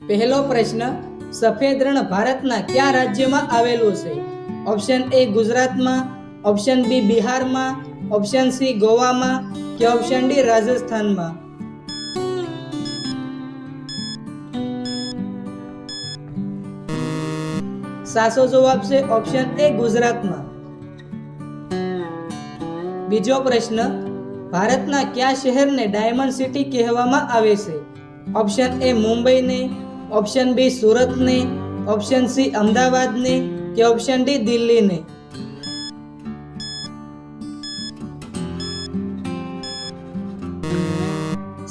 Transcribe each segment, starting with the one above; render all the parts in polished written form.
પહેલો પ્રશ્ન, સફેદ રણ ભારતના કયા રાજ્યમાં આવેલું છે? ઓપ્શન એ ગુજરાતમાં, ઓપ્શન બી બિહારમાં, ઓપ્શન સી ગોવામાં કે ઓપ્શન ડી રાજસ્થાનમાં? સાચો જવાબ છે ઓપ્શન એ ગુજરાતમાં. બીજો પ્રશ્ન, ભારતના કયા શહેરને ડાયમંડ સિટી કહેવામાં આવે છે? ઓપ્શન એ મુંબઈને, ઓપ્શન બી સુરતને, ઓપ્શન સી અમદાવાદને કે ઓપ્શન ડી દિલ્હીને?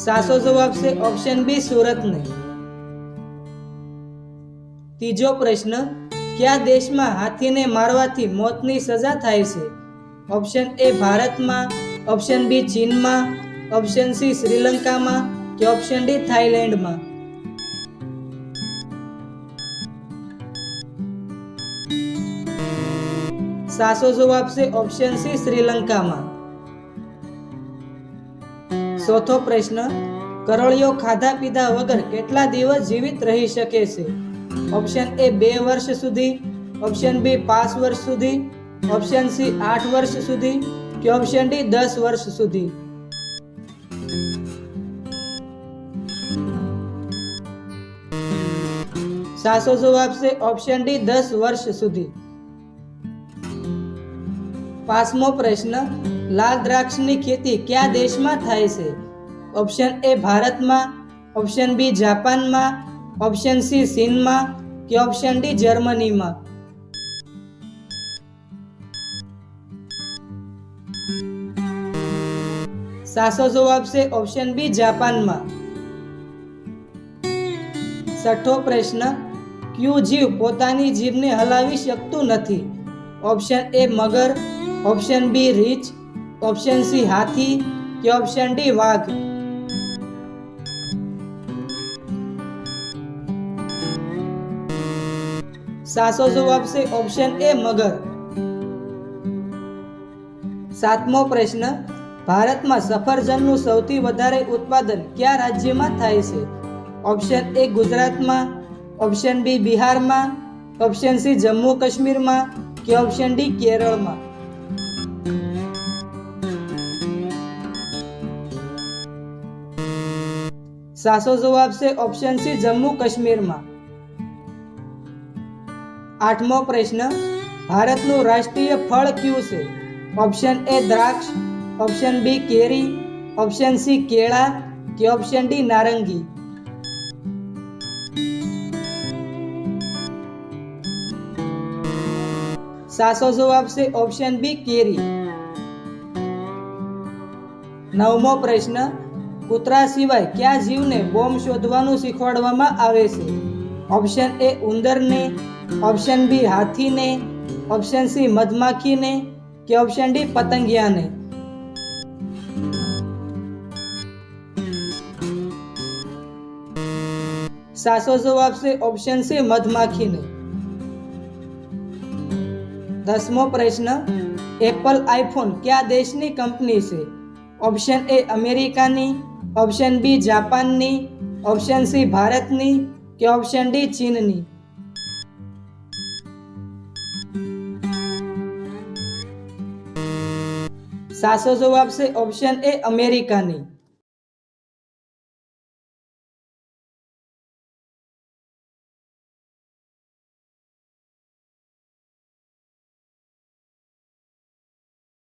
સાચો જવાબ છે ઓપ્શન બી સુરતને. ત્રીજો પ્રશ્ન, કયા દેશમાં હાથીને મારવાથી મોતની સજા થાય છે? ઓપ્શન એ ભારતમાં, ઓપ્શન બી ચીનમાં, ઓપ્શન સી શ્રીલંકામાં કે ઓપ્શન ડી થાઈલેન્ડમાં? સાચો જવાબ છે ઓપ્શન સી શ્રીલંકામાં. ચોથો પ્રશ્ન, કરોળિયો ખાધા પીધા વગર કેટલા દિવસ જીવિત રહી શકે છે? ઓપ્શન એ 2 વર્ષ સુધી, ઓપ્શન બી 5 વર્ષ સુધી, ઓપ્શન સી 8 વર્ષ સુધી કે ઓપ્શન ડી 10 વર્ષ સુધી? સાચો જવાબ છે ઓપ્શન ડી 10 વર્ષ સુધી. પાંચમો પ્રશ્ન, લાલ દ્રાક્ષની ખેતી કયા દેશમાં થાય છે? ઓપ્શન એ ભારતમાં, ઓપ્શન બી જાપાનમાં, ઓપ્શન સી ચીનમાં કે ઓપ્શન ડી જર્મનીમાં? સાચો જવાબ છે ઓપ્શન બી જાપાનમાં. છઠ્ઠો પ્રશ્ન, કયું જીવ પોતાની જીભને હલાવી શકતું નથી? ઓપ્શન એ મગર, ઓપ્શન બી રીંછ, ઓપ્શન સી હાથી કે ઓપ્શન ડી વાઘ? સાચો જવાબ છે ઓપ્શન એ મગર. સાતમો પ્રશ્ન, ભારતમાં સફરજનનું સૌથી વધારે ઉત્પાદન કયા રાજ્યમાં થાય છે? ઓપ્શન એ ગુજરાતમાં, ઓપ્શન બી બિહારમાં, ઓપ્શન સી જમ્મુ કાશ્મીરમાં કે ઓપ્શન ડી કેરળમાં? સાચો જવાબ છે ઓપ્શન સી જમ્મુ કાશ્મીરમાં. આઠમો પ્રશ્ન, ભારતનું રાષ્ટ્રીય ફળ કયું છે? ઓપ્શન એ દ્રાક્ષ, ઓપ્શન બી કેરી, ઓપ્શન સી કેળા કે ઓપ્શન ડી નારંગી? સાચો જવાબ છે ઓપ્શન બી કેરી. નવમો પ્રશ્ન, કૂતરા સિવાય કયા જીવને બોમ્બ શોધવાનું શીખવાડવામાં આવે છે? ઓપ્શન એ ઉંદરને, ઓપ્શન બી હાથીને, ઓપ્શન સી મધમાખીને કે ઓપ્શન ડી પતંગિયાને? સાચો જવાબ છે ઓપ્શન સી મધમાખીને. 10મો પ્રશ્ન, એપલ આઈફોન કયા દેશની કંપની છે? ઓપ્શન એ અમેરિકાની, ઓપ્શન બી જાપાનની, ઓપ્શન સી ભારતની કે ઓપ્શન ડી ચીનની? સાચો જવાબ છે ઓપ્શન એ અમેરિકાની.